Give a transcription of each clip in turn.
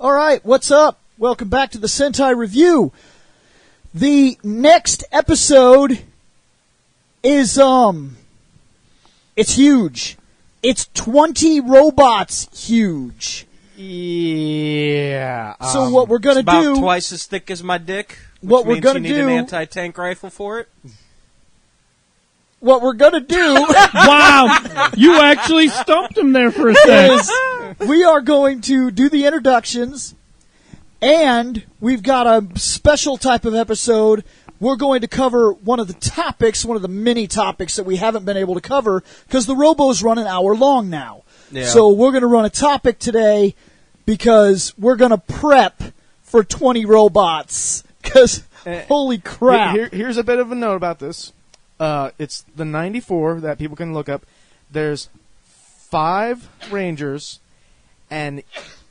All right, what's up? Welcome back to the Sentai Review. The next episode is, it's huge. It's 20 robots huge. Yeah. So what we're gonna about do... twice as thick as my dick. What which we're gonna means you do... need an anti-tank rifle for it. What we're gonna do... Wow! You actually stumped him there for a second. We are going to do the introductions, and we've got a special type of episode. We're going to cover one of the topics, one of the mini topics that we haven't been able to cover, because the Robos run an hour long now. Yeah. So we're going to run a topic today, because we're going to prep for 20 robots, because holy crap. Here's a bit of a note about this. It's the 94 that people can look up. There's 5 Rangers, and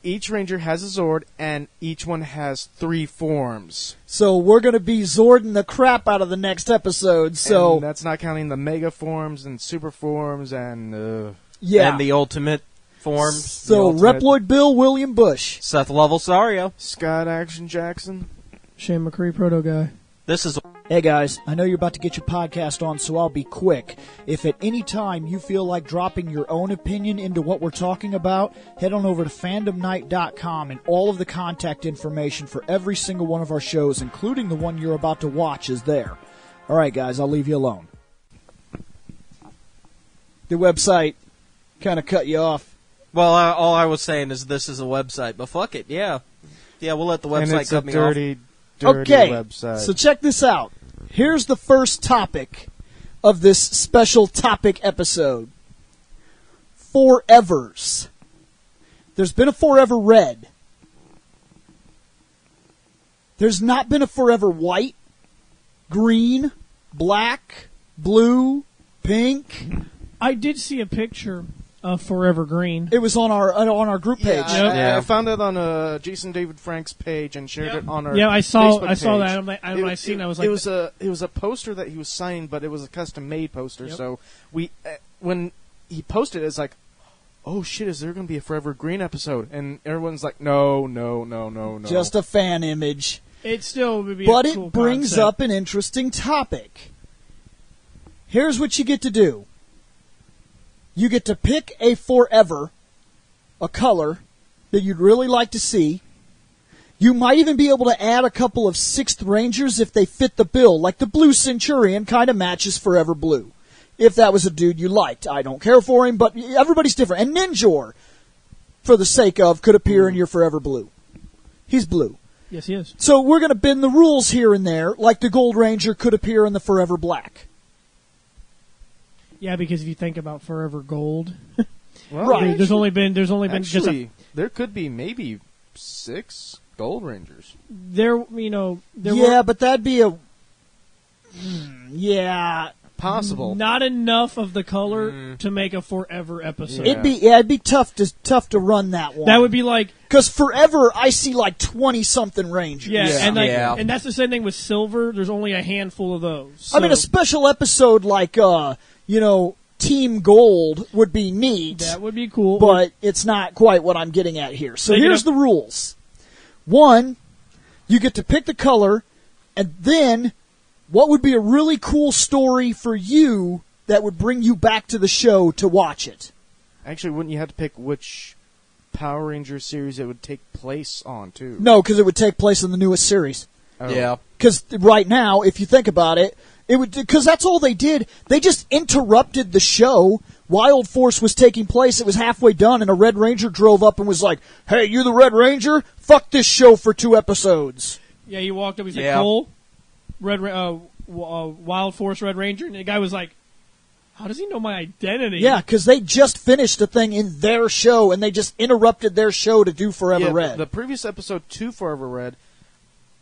each Ranger has a Zord, and each one has 3 forms. So we're going to be Zording the crap out of the next episode. So And that's not counting the Mega forms and Super forms and... yeah. And the ultimate forms. So the ultimate- Reploid Bill, William Bush. Seth Lovell-Sario. Scott Action Jackson. Shane McCree, proto guy. This is... Hey guys, I know you're about to get your podcast on, so I'll be quick. If at any time you feel like dropping your own opinion into what we're talking about, head on over to fandomnight.com, and all of the contact information for every single one of our shows, including the one you're about to watch, is there. Alright guys, I'll leave you alone. The website kind of cut you off. Well, all I was saying is this is a website, but fuck it, yeah. Yeah, we'll let the And website it's a cut me off. dirty Okay, website. so check this out. Here's the first topic of this special topic episode. Forevers. There's been a Forever Red. There's not been a Forever White, Green, Black, Blue, Pink. I did see a picture of Forever Green. It was on our group page. I found it on Jason David Frank's page and shared it on our Yeah, I saw Facebook I saw page. that. When I seen it, I was like... it was a poster that he was signing, but it was a custom made poster. Yep. So we when he posted it, it's like, oh shit, is there going to be a Forever Green episode? And everyone's like, no. Just a fan image. It still would be But a it cool brings concept. up an interesting topic. Here's what you get to do. You get to pick a Forever, a color that you'd really like to see. You might even be able to add a couple of 6th Rangers if they fit the bill, like the Blue Centurion kind of matches Forever Blue. If that was a dude you liked. I don't care for him, but everybody's different. And Ninjor, for the sake of, could appear in your Forever Blue. He's blue. Yes, he is. So we're going to bend the rules here and there, like the Gold Ranger could appear in the Forever Black. Yeah, because if you think about Forever Gold, Well, Right. there's only been just Actually, there could be maybe 6 Gold Rangers. there Yeah, were but that'd be a... yeah. Possible. not enough of the color to make a Forever episode. Yeah. It'd be tough to run that one. That would be like... Because Forever, I see like 20-something Rangers. Yeah, Yeah. and that's the same thing with Silver. There's only a handful of those. I mean, a So special episode like, Team Gold would be neat, that would be cool. but it's not quite what I'm getting at here. So Make it here's a- the rules. 1, you get to pick the color, and then what would be a really cool story for you that would bring you back to the show to watch it? Actually, wouldn't you have to pick which Power Ranger series it would take place on, too? No, because it would take place in the newest series. Oh. Yeah. Because right now, if you think about it, because that's all they did. They just interrupted the show. Wild Force was taking place. It was halfway done, and a Red Ranger drove up and was like, "Hey, you the Red Ranger? Fuck this show for 2 episodes." yeah, he walked up. He's like, Yeah. Cole, Wild Force Red Ranger, and the guy was like, "How does he know my identity?" Yeah, because they just finished a thing in their show, and they just interrupted their show to do Forever Yeah, Red. The previous episode 2 Forever Red,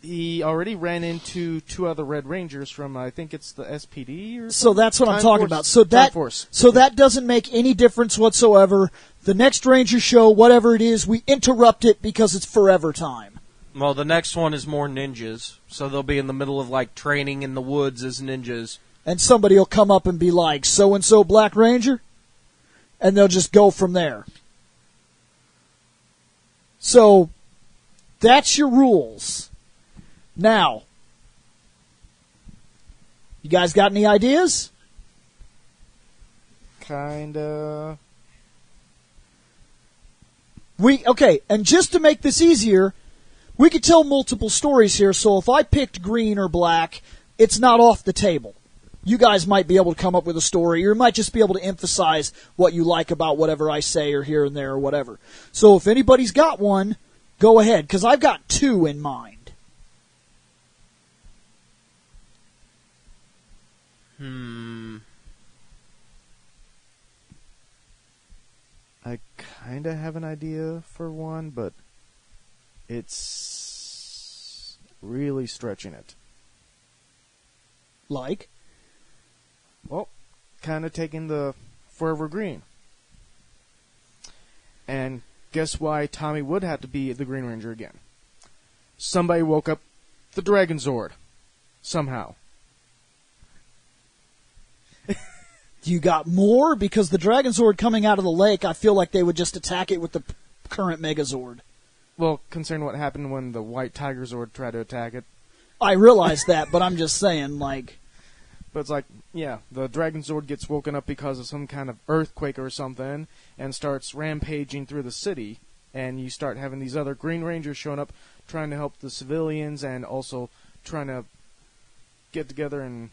he already ran into 2 other Red Rangers from, I think it's the SPD or So that's what I'm Time talking Force- about. So Time that Force. so that doesn't make any difference whatsoever. The next Ranger show, whatever it is, we interrupt it because it's Forever time. Well, the next one is more ninjas, so they'll be in the middle of, like, training in the woods as ninjas. And somebody will come up and be like, "So-and-so Black Ranger?" And they'll just go from there. So That's your rules. Now, you guys got any ideas? Kinda. Okay, and just to make this easier, we could tell multiple stories here, so if I picked green or black, it's not off the table. You guys might be able to come up with a story, or you might just be able to emphasize what you like about whatever I say, or here and there, or whatever. So if anybody's got one, go ahead, because I've got two in mind. I kinda have an idea for one, but it's really stretching it. Like? Well, kinda taking the Forever Green. And guess why Tommy would have to be the Green Ranger again? Somebody woke up the Dragonzord. Somehow. You got more? Because the Dragonzord coming out of the lake, I feel like they would just attack it with the current Megazord. Well, considering what happened when the White Tiger Zord tried to attack it. I realize that, but I'm just saying, like... But it's like, yeah, the Dragonzord gets woken up because of some kind of earthquake or something, and starts rampaging through the city, and you start having these other Green Rangers showing up, trying to help the civilians, and also trying to get together and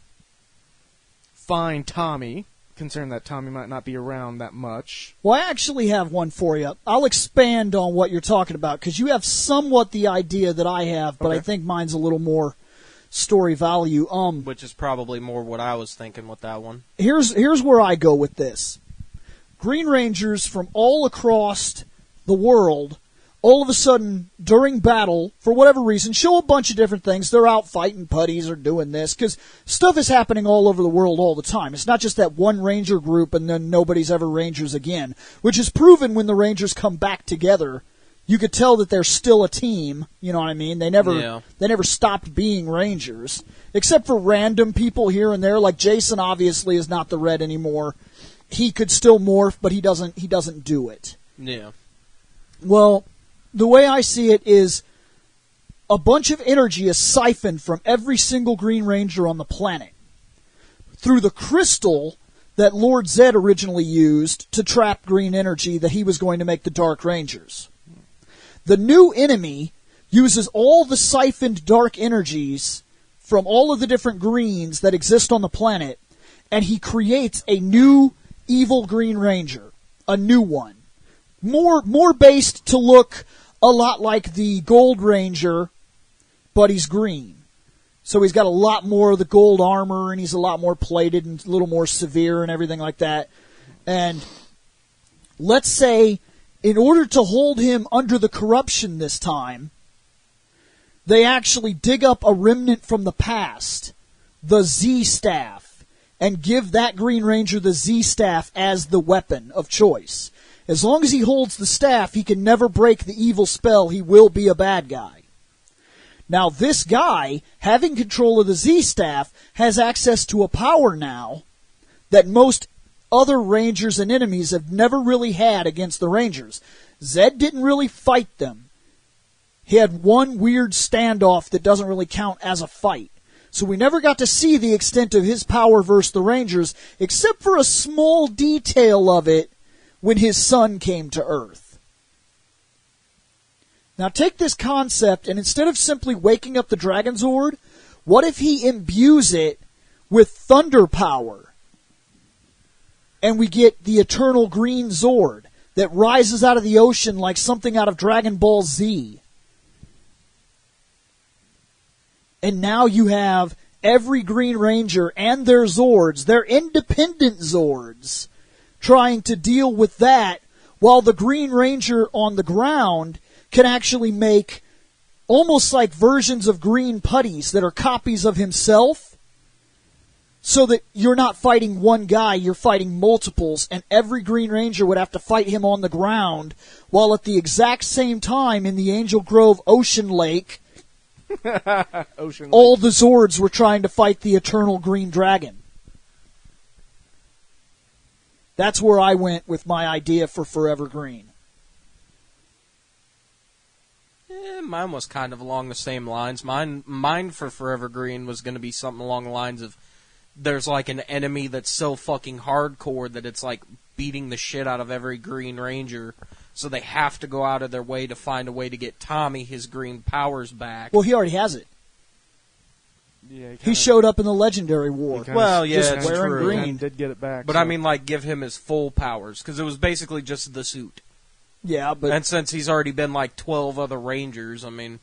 find Tommy, considering that Tommy might not be around that much. Well, I actually have one for you. I'll expand on what you're talking about, because you have somewhat the idea that I have, but Okay. I think mine's a little more story value. Which is probably more what I was thinking with that one. Here's where I go with this. Green Rangers from all across the world, all of a sudden, during battle, for whatever reason, show a bunch of different things. They're out fighting putties or doing this, because stuff is happening all over the world all the time. It's not just that one Ranger group and then nobody's ever Rangers again, which is proven when the Rangers come back together. You could tell that they're still a team, you know what I mean? They never stopped being Rangers, except for random people here and there, like Jason obviously is not the Red anymore. He could still morph, but he doesn't do it. Yeah. Well, the way I see it is a bunch of energy is siphoned from every single Green Ranger on the planet through the crystal that Lord Zed originally used to trap green energy that he was going to make the Dark Rangers. The new enemy uses all the siphoned dark energies from all of the different greens that exist on the planet, and he creates a new evil Green Ranger, a new one. More based to look a lot like the Gold Ranger, but he's green. So he's got a lot more of the gold armor, and he's a lot more plated and a little more severe and everything like that. And let's say, in order to hold him under the corruption this time, they actually dig up a remnant from the past, the Z-Staff, and give that Green Ranger the Z-Staff as the weapon of choice. As long as he holds the staff, he can never break the evil spell. He will be a bad guy. Now, this guy, having control of the Z-Staff, has access to a power now that most other Rangers and enemies have never really had against the Rangers. Zed didn't really fight them. He had one weird standoff that doesn't really count as a fight. So we never got to see the extent of his power versus the Rangers, except for a small detail of it when his son came to Earth. Now take this concept, and instead of simply waking up the Dragonzord, what if he imbues it with thunder power? And we get the eternal green Zord that rises out of the ocean like something out of Dragon Ball Z. And now you have every Green Ranger and their Zords, their independent Zords, trying to deal with that, while the Green Ranger on the ground can actually make almost like versions of green putties that are copies of himself, so that you're not fighting one guy, you're fighting multiples, and every Green Ranger would have to fight him on the ground, while at the exact same time in the Angel Grove Ocean Lake, all the Zords were trying to fight the Eternal Green Dragon. That's where I went with my idea for Forever Green. Mine was kind of along the same lines. Mine for Forever Green was going to be something along the lines of there's like an enemy that's so fucking hardcore that it's like beating the shit out of every Green Ranger, so they have to go out of their way to find a way to get Tommy his green powers back. Well, he already has it. Yeah, He showed up in the Legendary War. Well, yeah, just it's wearing true. green. Did get it back. But so. I mean, like, give him his full powers, because it was basically just the suit. Yeah, but And since he's already been like 12 other Rangers, I mean,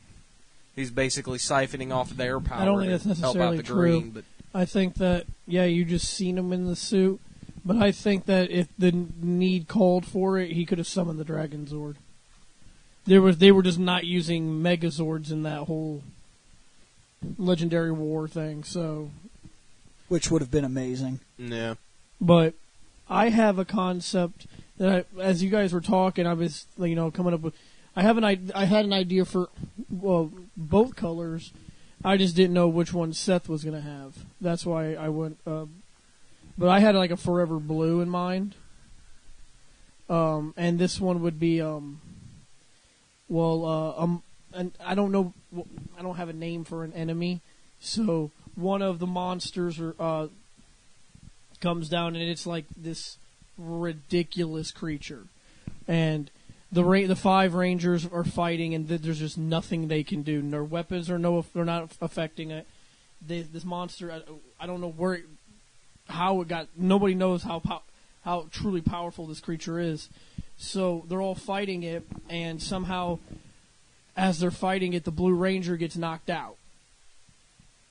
he's basically siphoning off their power I don't think that's to help necessarily out the true. green. But I think that, yeah, you just seen him in the suit, but I think that if the need called for it, he could have summoned the Dragonzord. They were just not using Megazords in that whole Legendary War thing, so... which would have been amazing. yeah, But I have a concept that, as you guys were talking, I was, coming up with... I had an idea for, well, both colors. I just didn't know which one Seth was going to have. That's why I went... but I had, like, a Forever Blue in mind. And this one would be, and I don't know... I don't have a name for an enemy, so one of the monsters comes down, and it's like this ridiculous creature, and the 5 Rangers are fighting, and there's just nothing they can do. Their weapons are they're not affecting it. This monster, I don't know how it got. Nobody knows how truly powerful this creature is. So they're all fighting it, and somehow, as they're fighting it, the Blue Ranger gets knocked out,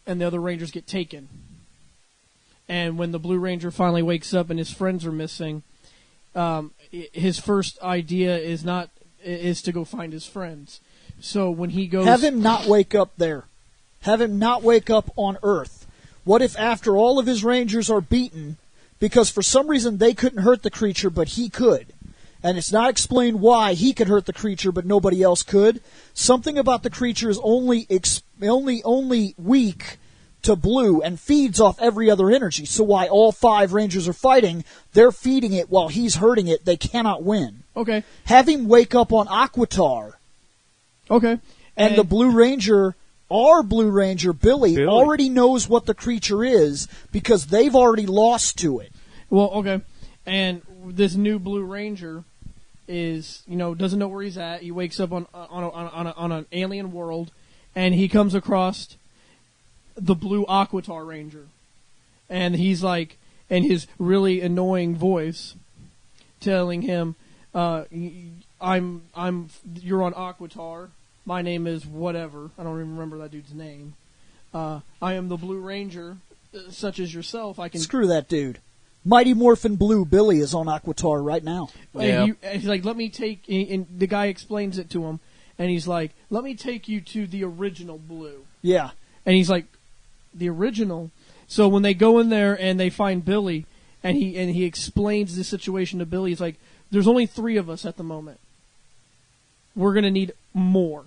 and the other Rangers get taken. And when the Blue Ranger finally wakes up and his friends are missing, his first idea is to go find his friends. So when he goes... Have him not wake up there. Have him not wake up on Earth. What if after all of his Rangers are beaten, because for some reason they couldn't hurt the creature, but he could, and it's not explained why he could hurt the creature but nobody else could. Something about the creature is only weak to blue and feeds off every other energy. So why all 5 Rangers are fighting, they're feeding it while he's hurting it. They cannot win. Okay. Have him wake up on Aquitar. Okay. And the Blue Ranger, our Blue Ranger, Billy, already knows what the creature is because they've already lost to it. Well, okay. And this new Blue Ranger is, doesn't know where he's at. He wakes up on an alien world, and he comes across the Blue Aquitar Ranger, and he's like, in his really annoying voice, telling him, "You're on Aquitar. My name is whatever. I don't even remember that dude's name. I am the Blue Ranger, such as yourself. I can screw that dude." Mighty Morphin Blue Billy is on Aquitar right now. Yeah. And he's like, let me take... And the guy explains it to him, and he's like, let me take you to the original Blue. Yeah. And he's like, the original? So when they go in there and they find Billy, and he explains the situation to Billy, he's like, there's only 3 of us at the moment. We're going to need more.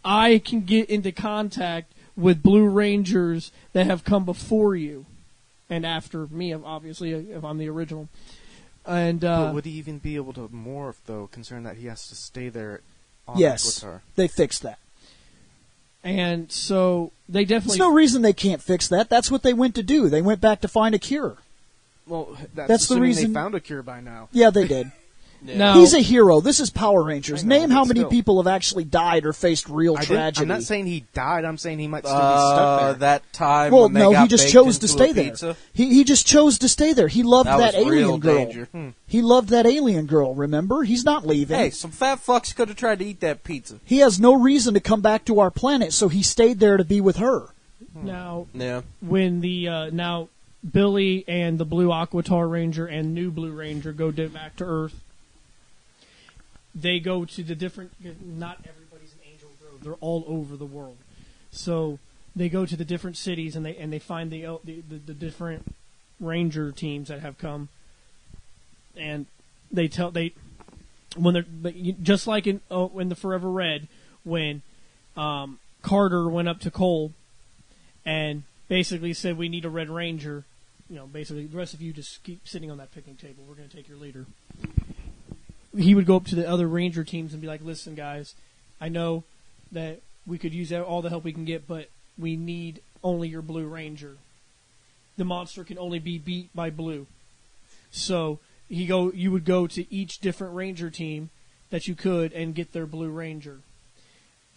I can get into contact with Blue Rangers that have come before you. And after me, obviously, if I'm the original. And but would he even be able to morph, though, considering that he has to stay there on Yes, Aquitar? they fixed that. And so they definitely... There's no reason they can't fix that. That's what they went to do. They went back to find a cure. Well, That's the assuming reason they found a cure by now. Yeah, they did. yeah. Now, He's a hero. This is Power Rangers. I know, Name how but many still. people have actually died or faced real tragedy. I'm not saying he died. I'm saying he might still be stuck there. That time Well, when they no, got he just baked chose to into stay a there. pizza, He just chose to stay there. He loved that that was real alien girl. danger. He loved that alien girl, remember? He's not leaving. Hey, some fat fucks could have tried to eat that pizza. He has no reason to come back to our planet, so he stayed there to be with her. now, Yeah. when the... now, Billy and the Blue Aquitar Ranger and new Blue Ranger go back to Earth, they go to the different... Not everybody's an Angel Grove. They're all over the world. So they go to the different cities, and they find the different Ranger teams that have come, and when they're just like in the Forever Red, when Carter went up to Cole and basically said, we need a Red Ranger. Basically, the rest of you just keep sitting on that picnic table. We're going to take your leader. He would go up to the other Ranger teams and be like, listen, guys, I know that we could use all the help we can get, but we need only your Blue Ranger. The monster can only be beat by blue. So you would go to each different Ranger team that you could and get their Blue Ranger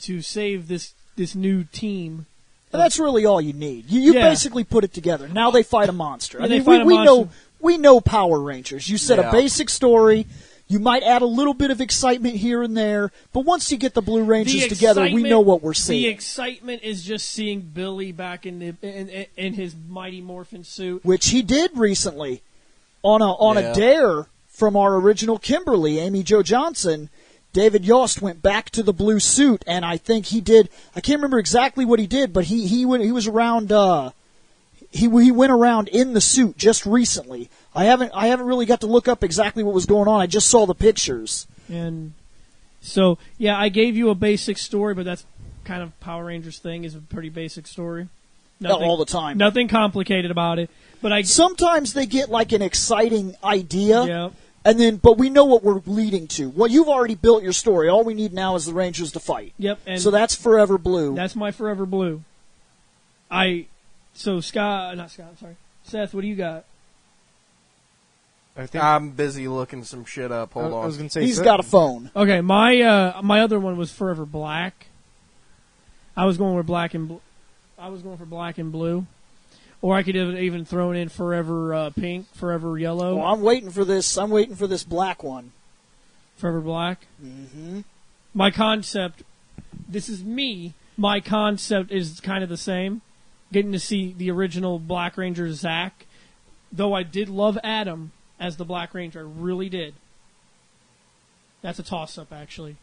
to save this new team. And that's really all you need. You basically put it together. Now they fight a monster. Yeah, we know Power Rangers. You said Yeah. a basic story. You might add a little bit of excitement here and there, but once you get the Blue Rangers together, we know what we're seeing. The excitement is just seeing Billy back in his Mighty Morphin suit, which he did recently on a dare from our original Kimberly, Amy Jo Johnson. David Yost went back to the blue suit, and I think he did. I can't remember exactly what he did, but he was around. He went around in the suit just recently. I haven't really got to look up exactly what was going on. I just saw the pictures. And so I gave you a basic story, but that's kind of Power Rangers thing is a pretty basic story. Nothing, all the time. Nothing complicated about it. But sometimes they get like an exciting idea. Yeah. But we know what we're leading to. Well, you've already built your story. All we need now is the Rangers to fight. Yep. And so that's Forever Blue. That's my Forever Blue. Seth, what do you got? I'm busy looking some shit up. Hold on. I was gonna say he's got a phone. Okay, my other one was Forever Black. I was going for black and blue, or I could have even thrown in Forever Pink, Forever Yellow. Well, I'm waiting for this. I'm waiting for this black one. Forever Black. Mm-hmm. My concept. This is me. My concept is kind of the same. Getting to see the original Black Ranger Zack, though I did love Adam as the Black Ranger. I really did. That's a toss-up, actually.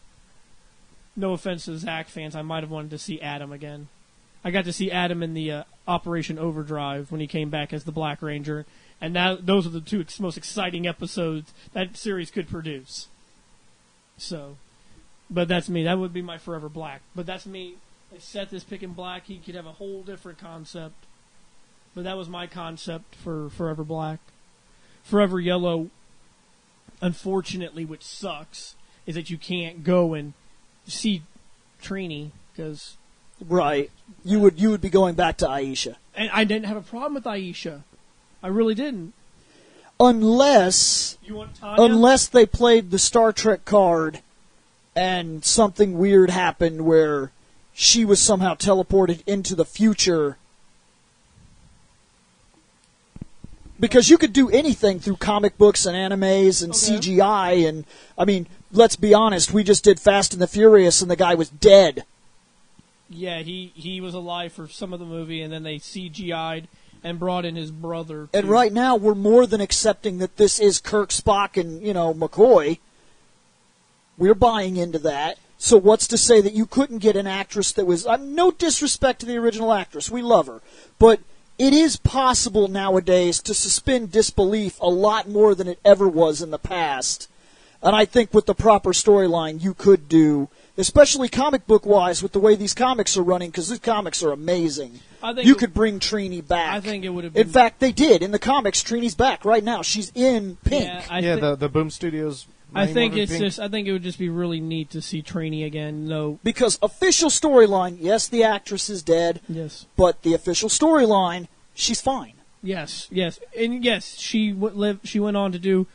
No offense to the Zack fans, I might have wanted to see Adam again. I got to see Adam in the Operation Overdrive when he came back as the Black Ranger, and those are the two most exciting episodes that series could produce. So, but that's me. That would be my Forever Black. But that's me. If Seth is picking black, he could have a whole different concept. But that was my concept for Forever Black. Forever Yellow, unfortunately, which sucks, is that you can't go and see Trini because right, you would be going back to Aisha, and I didn't have a problem with Aisha. I really didn't. Unless they played the Star Trek card, and something weird happened where she was somehow teleported into the future. Because you could do anything through comic books and animes and CGI, and, I mean, let's be honest, we just did Fast and the Furious, and the guy was dead. Yeah, he was alive for some of the movie, and then they CGI'd and brought in his brother. And right now, we're more than accepting that this is Kirk, Spock, and, McCoy. We're buying into that. So what's to say that you couldn't get an actress that was... no disrespect to the original actress. We love her. But it is possible nowadays to suspend disbelief a lot more than it ever was in the past. And I think with the proper storyline, you could do... especially comic book-wise, with the way these comics are running, because these comics are amazing. You could bring Trini back. I think it would have been... In fact, they did. In the comics, Trini's back right now. She's in Pink. Yeah, the Boom Studios... I think it would just be really neat to see Trini again, though. Because official storyline, yes, the actress is dead. Yes. But the official storyline, she's fine. Yes, and yes, she went on to do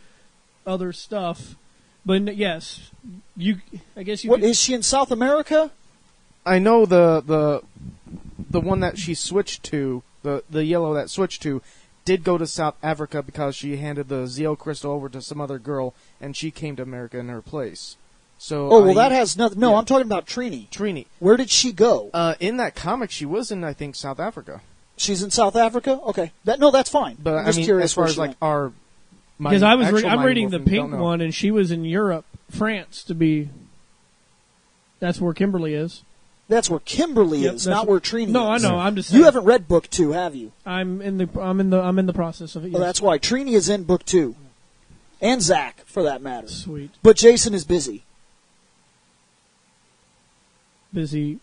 other stuff, but yes, I guess you. What is she in South America? I know the one that she switched to, the yellow that switched to, did go to South Africa because she handed the Zeo crystal over to some other girl, and she came to America in her place. So that has nothing. No, I'm talking about Trini. Trini. Where did she go? In that comic, she was in, I think, South Africa. She's in South Africa. Okay, that's fine. But I'm just curious as far as like our, because I'm reading the Pink one, and she was in Europe, France to be. That's where Kimberly is. That's where Kimberly is, not where Trini is. No, I know. I'm just saying. You haven't read book 2, have you? I'm in the process of it. Yes. Well, that's why Trini is in book 2, and Zach, for that matter. Sweet. But Jason is busy. Busy.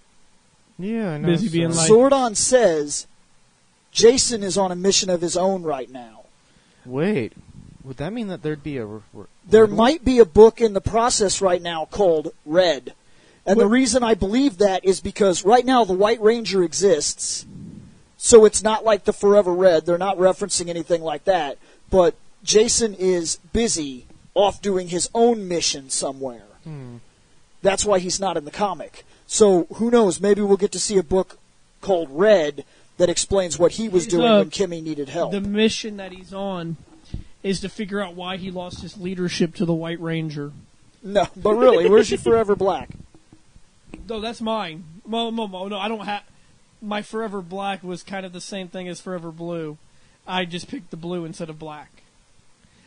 Yeah, I know. Busy being like. Zordon says Jason is on a mission of his own right now. Wait, would that mean that there'd be a? There might be a book in the process right now called Red. And the reason I believe that is because right now the White Ranger exists, so it's not like the Forever Red. They're not referencing anything like that. But Jason is busy off doing his own mission somewhere. That's why he's not in the comic. So who knows? Maybe we'll get to see a book called Red that explains what he was doing when Kimmy needed help. The mission that he's on is to figure out why he lost his leadership to the White Ranger. No, but really, where's your Forever Black? No, that's mine. No, I don't have... My Forever Black was kind of the same thing as Forever Blue. I just picked the blue instead of black.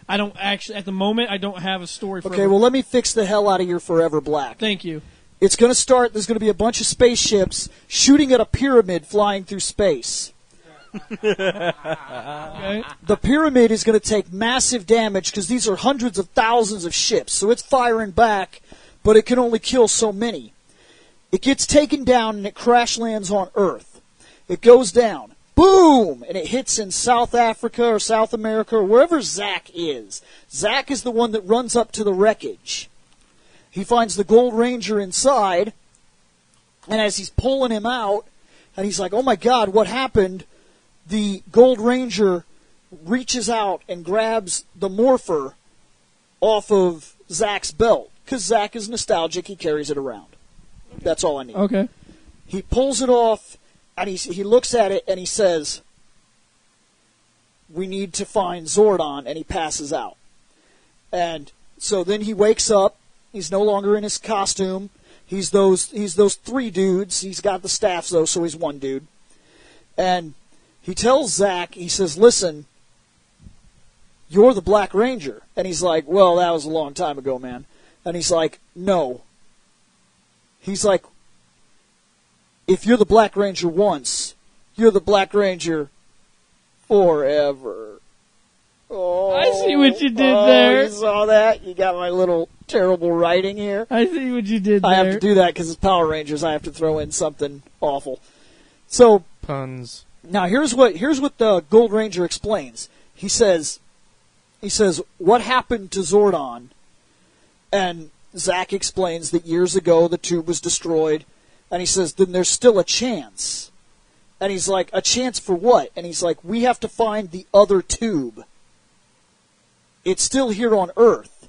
I don't actually... At the moment, I don't have a story for... Okay, well, let me fix the hell out of your Forever Black. Thank you. It's going to start... There's going to be a bunch of spaceships shooting at a pyramid flying through space. Okay. The pyramid is going to take massive damage because these are hundreds of thousands of ships, so it's firing back, but it can only kill so many. It gets taken down and it crash lands on Earth. It goes down. Boom! And it hits in South Africa or South America or wherever Zack is. Zack is the one that runs up to the wreckage. He finds the Gold Ranger inside, and as he's pulling him out, and he's like, oh my God, what happened? The Gold Ranger reaches out and grabs the morpher off of Zack's belt. Because Zack is nostalgic, he carries it around. That's all I need. Okay. He pulls it off, and he looks at it, and he says, we need to find Zordon, and he passes out. And so then he wakes up. He's no longer in his costume. He's those three dudes. He's got the staffs, though, so he's one dude. And he tells Zack, he says, listen, you're the Black Ranger. And he's like, well, that was a long time ago, man. And he's like, no. He's like, if you're the Black Ranger once, you're the Black Ranger forever. Oh, I see what you did there. You saw that? You got my little terrible writing here. I see what you did there. I have to do that because it's Power Rangers. I have to throw in something awful. So Puns. now here's what the Gold Ranger explains. He says, what happened to Zordon? And Zack explains that years ago the tube was destroyed. And he says, then there's still a chance. And he's like, a chance for what? And he's like, we have to find the other tube. It's still here on Earth.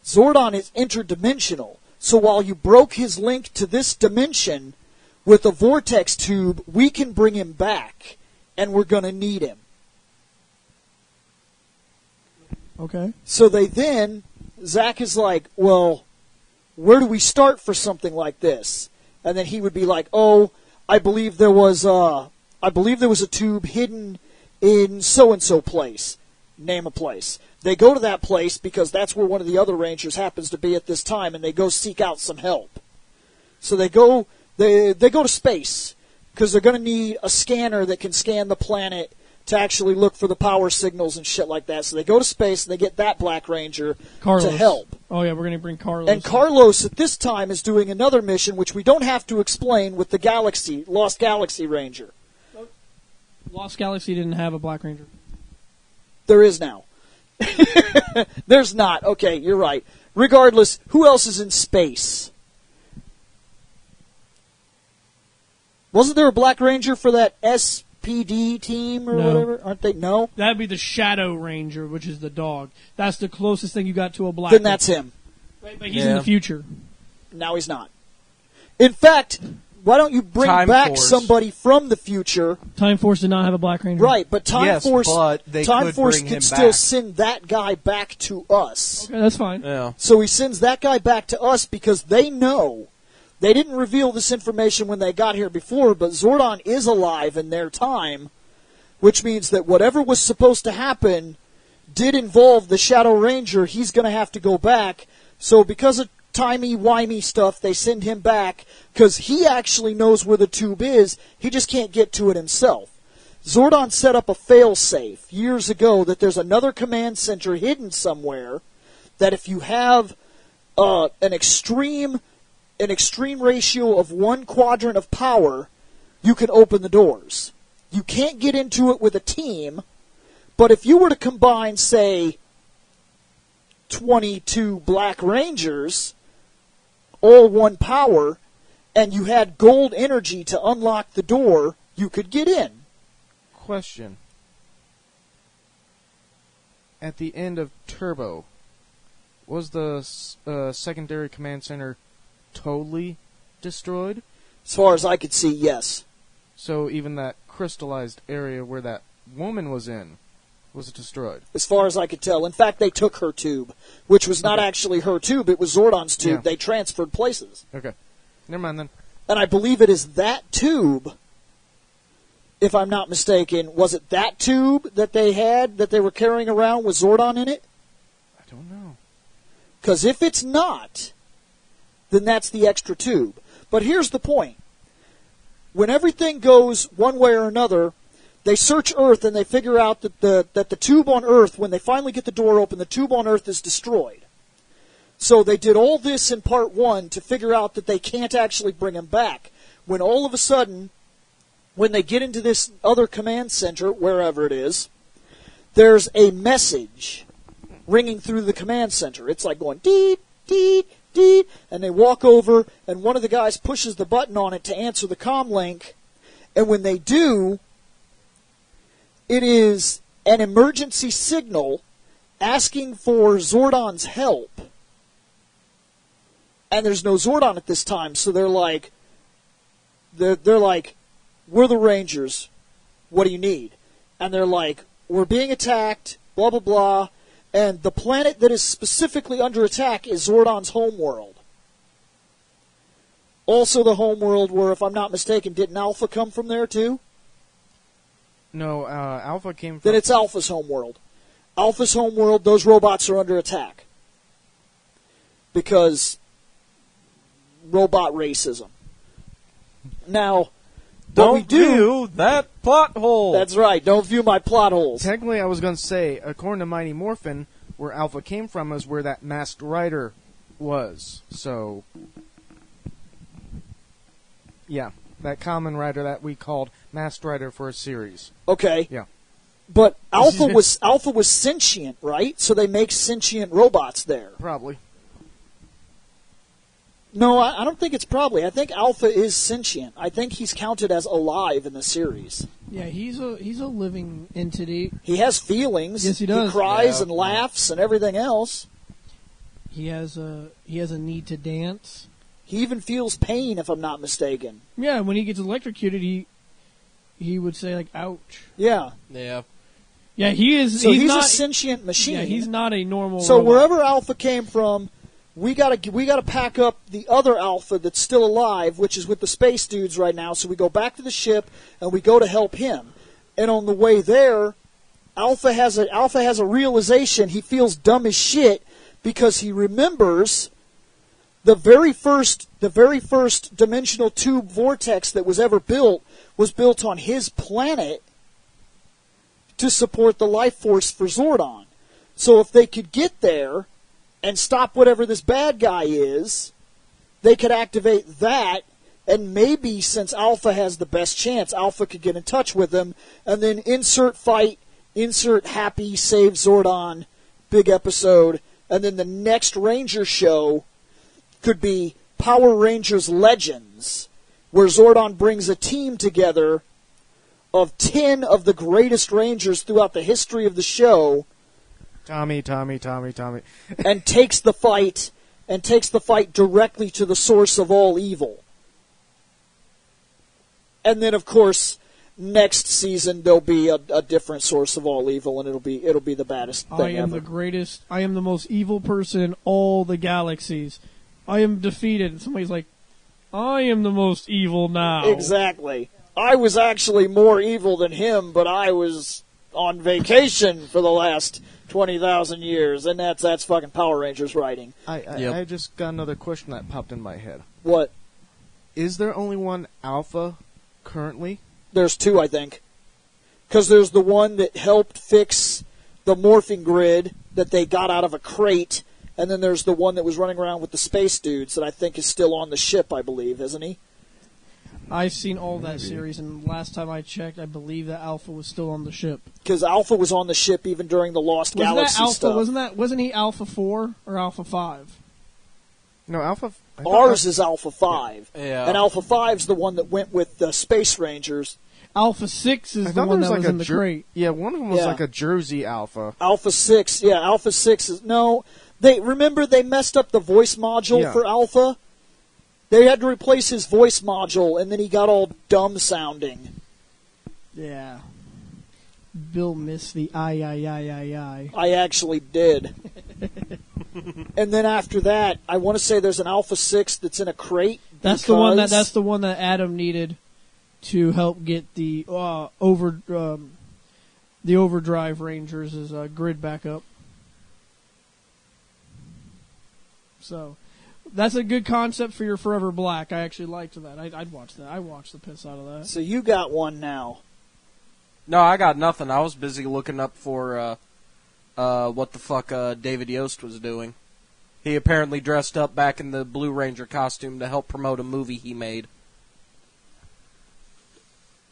Zordon is interdimensional. So while you broke his link to this dimension with a vortex tube, we can bring him back. And we're going to need him. Okay. So Zack is like, well, where do we start for something like this? And then he would be like, oh, I believe there was a tube hidden in so-and-so place. Name a place. They go to that place because that's where one of the other Rangers happens to be at this time, and they go seek out some help. So they go to space because they're going to need a scanner that can scan the planet to actually look for the power signals and shit like that. So they go to space and they get that Black Ranger Carlos. to help. Oh yeah, we're going to bring Carlos. And Carlos at this time is doing another mission, which we don't have to explain, with the Lost Galaxy Ranger. Lost Galaxy didn't have a Black Ranger. There is now. There's not. Okay, you're right. Regardless, who else is in space? Wasn't there a Black Ranger for that SPD team or No. whatever? Aren't they? No? That'd be the Shadow Ranger, which is the dog. That's the closest thing you got to a Black Then that's him. Right, but he's in the future. Now he's not. In fact, why don't you bring Time back Force. somebody from the future? Time Force did not have a Black Ranger. Right, but Time Yes, Force, but they Time could Force bring could him still back. send that guy back to us. Okay, that's fine. Yeah. So he sends that guy back to us because they know. They didn't reveal this information when they got here before, but Zordon is alive in their time, which means that whatever was supposed to happen did involve the Shadow Ranger. He's going to have to go back. So because of timey-wimey stuff, they send him back because he actually knows where the tube is. He just can't get to it himself. Zordon set up a fail-safe years ago that there's another command center hidden somewhere that if you have an extreme ratio of 1 quadrant of power, you can open the doors. You can't get into it with a team, but if you were to combine, say, 22 Black Rangers all one power, and you had gold energy to unlock the door, you could get in. Question. At the end of Turbo, was the secondary command center totally destroyed? As far as I could see, yes. So even that crystallized area where that woman was in was destroyed? As far as I could tell. In fact, they took her tube, which was not actually her tube, it was Zordon's tube. Yeah. They transferred places. Okay. Never mind then. And I believe it is that tube, if I'm not mistaken, was it that tube that they had, that they were carrying around with Zordon in it? I don't know. Because if it's not, then that's the extra tube. But here's the point. When everything goes one way or another, they search Earth and they figure out that the tube on Earth, when they finally get the door open, the tube on Earth is destroyed. So they did all this in part 1 to figure out that they can't actually bring him back. When all of a sudden, when they get into this other command center, wherever it is, there's a message ringing through the command center. It's like going, deet, deet, deet, and they walk over, and one of the guys pushes the button on it to answer the comm link, and when they do, it is an emergency signal asking for Zordon's help. And there's no Zordon at this time, so they're like, we're the Rangers. What do you need? And they're like, we're being attacked, blah, blah, blah. And the planet that is specifically under attack is Zordon's homeworld. Also the homeworld where, if I'm not mistaken, didn't Alpha come from there too? No, Alpha came from... Then it's Alpha's homeworld. Alpha's homeworld, those robots are under attack. Because robot racism. Now, what we do... view that plot hole. That's right, don't view my plot holes. Technically, I was going to say, according to Mighty Morphin, where Alpha came from is where that Masked Rider was. So, yeah, that common rider that we called Masked Rider for a series. Okay. Yeah. But Alpha was sentient, right? So they make sentient robots there. Probably. No, I don't think it's probably. I think Alpha is sentient. I think he's counted as alive in the series. Yeah, he's a living entity. He has feelings. Yes, he does. He cries Yeah. and laughs and everything else. He has a need to dance. He even feels pain, if I'm not mistaken. Yeah, when he gets electrocuted, he would say like, "Ouch." Yeah. Yeah. Yeah, he is. So he's not a sentient machine. Yeah, he's not a normal. So robot. wherever Alpha came from, we gotta pack up the other Alpha that's still alive, which is with the space dudes right now. So we go back to the ship and we go to help him. And on the way there, Alpha has a realization. He feels dumb as shit because he remembers the very first dimensional tube vortex that was ever built was built on his planet to support the life force for Zordon. So if they could get there and stop whatever this bad guy is, they could activate that, and maybe since Alpha has the best chance, Alpha could get in touch with them, and then insert fight, insert happy, save Zordon, big episode, and then the next Ranger show could be Power Rangers Legends, where Zordon brings a team together of 10 of the greatest Rangers throughout the history of the show, Tommy. and takes the fight directly to the source of all evil. And then, of course, next season there'll be a different source of all evil, and it'll be the baddest thing I am ever. the greatest. I am the most evil person in all the galaxies. I am defeated. And somebody's like, I am the most evil now. Exactly. I was actually more evil than him, but I was on vacation for the last 20,000 years, and that's fucking Power Rangers writing. I just got another question that popped in my head. What? Is there only one Alpha currently? There's two, I think. Because there's the one that helped fix the morphing grid that they got out of a crate, and then there's the one that was running around with the space dudes that I think is still on the ship, I believe, isn't he? I've seen all that series, and last time I checked, I believe that Alpha was still on the ship. Because Alpha was on the ship even during the Lost Galaxy Wasn't that Alpha? stuff. Wasn't he Alpha 4 or Alpha 5? No, Alpha. Ours is Alpha 5. Yeah. And Alpha 5's the one that went with the Space Rangers. Alpha 6 is I the thought one there that was was like in a the crate. Yeah, one of them was Yeah. like a Jersey Alpha. Alpha 6, yeah, Alpha 6 is... No, remember they messed up the voice module Yeah. for Alpha? They had to replace his voice module, and then he got all dumb sounding. Yeah. Bill missed the I. I actually did. And then after that, I want to say there's an Alpha 6 that's in a crate. That's the one that Adam needed to help get the Overdrive Rangers' grid back up. So that's a good concept for your Forever Black. I actually liked that. I'd watch that. I watched the piss out of that. So you got one now. No, I got nothing. I was busy looking up for what the fuck David Yost was doing. He apparently dressed up back in the Blue Ranger costume to help promote a movie he made.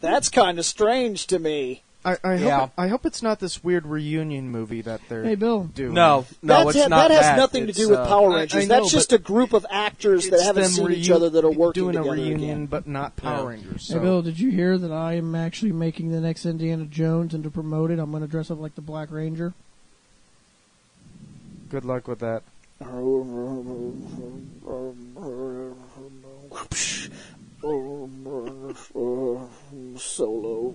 That's kind of strange to me. I hope it's not this weird reunion movie that they're Hey, Bill. doing. No, it's not that has that. nothing to It's, do with Power I Rangers. know, That's just a group of actors that It's haven't them seen each other that are working doing a together reunion, again. but not Power Yeah. Rangers. Hey, So. Bill, did you hear that I am actually making the next Indiana Jones, and to promote it, I'm going to dress up like the Black Ranger? Good luck with that. Solo.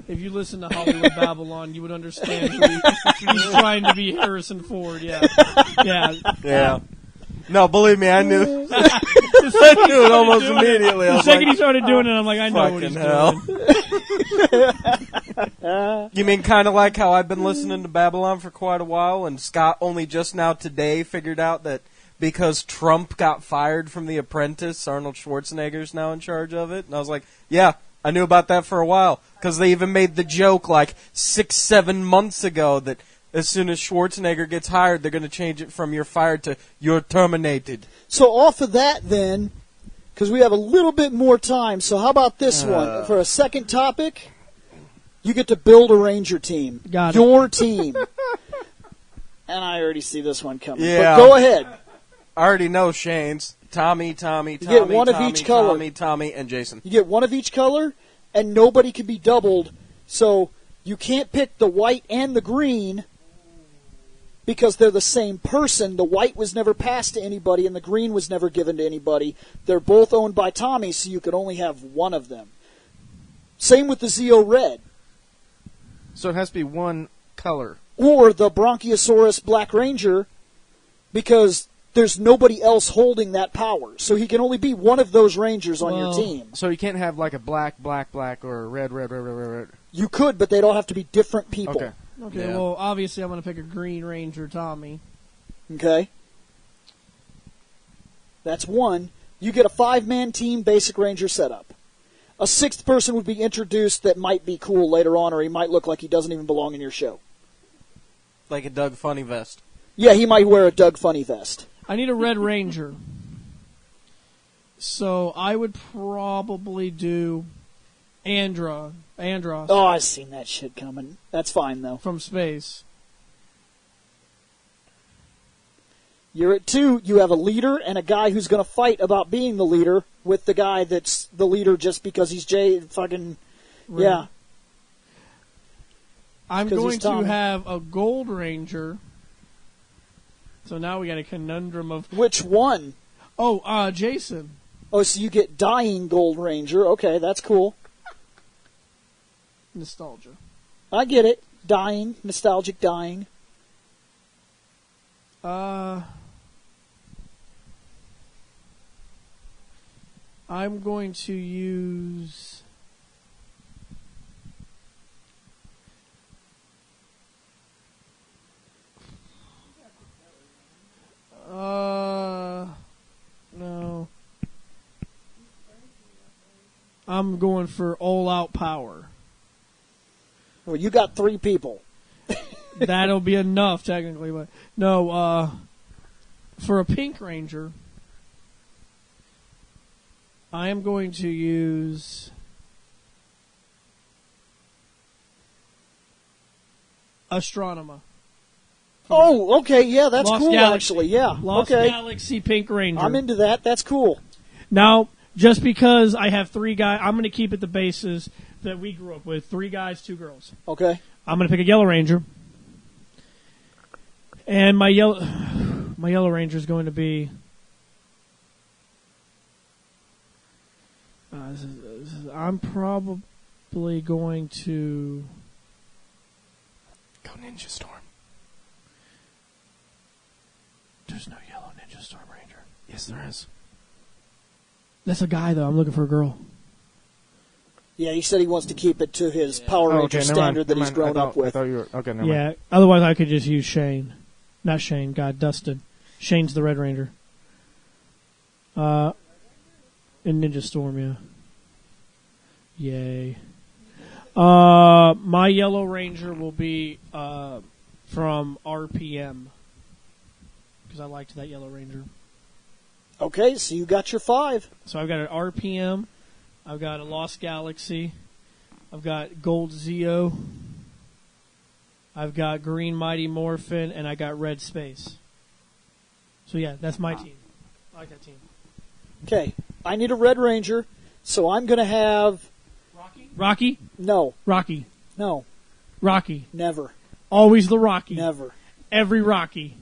If you listen to Hollywood Babylon, you would understand he's trying to be Harrison Ford. Yeah. Yeah. No, believe me, I knew. I knew it almost immediately. I The was second like, he started doing it, I'm like, I know what he's fucking doing. you mean kind of like how I've been listening to Babylon for quite a while, and Scott only just now today figured out that because Trump got fired from The Apprentice, Arnold Schwarzenegger's now in charge of it. And I was like, yeah, I knew about that for a while, because they even made the joke like 6-7 months ago that as soon as Schwarzenegger gets hired, they're going to change it from you're fired to you're terminated. So off of that then, because we have a little bit more time, so how about this one? For a second topic, you get to build a Ranger team. Got it. Your team. And I already see this one coming. Yeah. But go ahead. I already know Shane's. Tommy, get one of each color. Tommy, and Jason. You get one of each color, and nobody can be doubled, so you can't pick the white and the green because they're the same person. The white was never passed to anybody, and the green was never given to anybody. They're both owned by Tommy, so you can only have one of them. Same with the Zeo Red. So it has to be one color. Or the Bronchiosaurus Black Ranger, because there's nobody else holding that power. So he can only be one of those Rangers on your Well, team. So you can't have like a black, or a red. You could, but they'd all have to be different people. Okay. Okay, Yeah. well, obviously I'm going to pick a Green Ranger Tommy. Okay? That's one. You get a 5-man team basic Ranger setup. A sixth person would be introduced that might be cool later on, or he might look like he doesn't even belong in your show. Like a Doug Funny vest. Yeah, he might wear a Doug Funny vest. I need a Red Ranger. So I would probably do Andros Oh, I've seen that shit coming. That's fine, though. from space. You're at 2. You have a leader and a guy who's going to fight about being the leader with the guy that's the leader just because he's fucking... Right. Yeah. I'm 'Cause going he's to Tommy. have a Gold Ranger. So now we got a conundrum of Which one? Jason. Oh, so you get Dying Gold Ranger. Okay, that's cool. Nostalgia. I get it. Dying. Nostalgic dying. I'm going to use no. I'm going for all out power. Well, you got 3 people. That'll be enough technically, but no, for a Pink Ranger, I am going to use Astronema. Oh, okay, yeah, that's Lost cool, Galaxy. actually, yeah. Lost okay. Galaxy Pink Ranger. I'm into that. That's cool. Now, just because I have 3 guys, I'm going to keep it the bases that we grew up with. 3 guys, 2 girls. Okay. I'm going to pick a Yellow Ranger. And my Yellow Ranger is going to be... I'm probably going to... Go Ninja Storm. There's no Yellow Ninja Storm Ranger. Yes, there is. That's a guy, though. I'm looking for a girl. Yeah, he said he wants to keep it to his Power Ranger standard that he's grown up with. I thought you were... Okay, never Yeah, mind. otherwise I could just use Shane. Not Shane, God, Dustin. Shane's the Red Ranger. In Ninja Storm, yeah. Yay. My Yellow Ranger will be from RPM. Because I liked that Yellow Ranger. Okay, so you got your 5. So I've got an RPM. I've got a Lost Galaxy. I've got Gold Zeo. I've got Green Mighty Morphin. And I got Red Space. So yeah, that's my team. I like that team. Okay, I need a Red Ranger, so I'm going to have... Rocky? No, Rocky. no, Rocky. never, Always the Rocky. never. Every Rocky.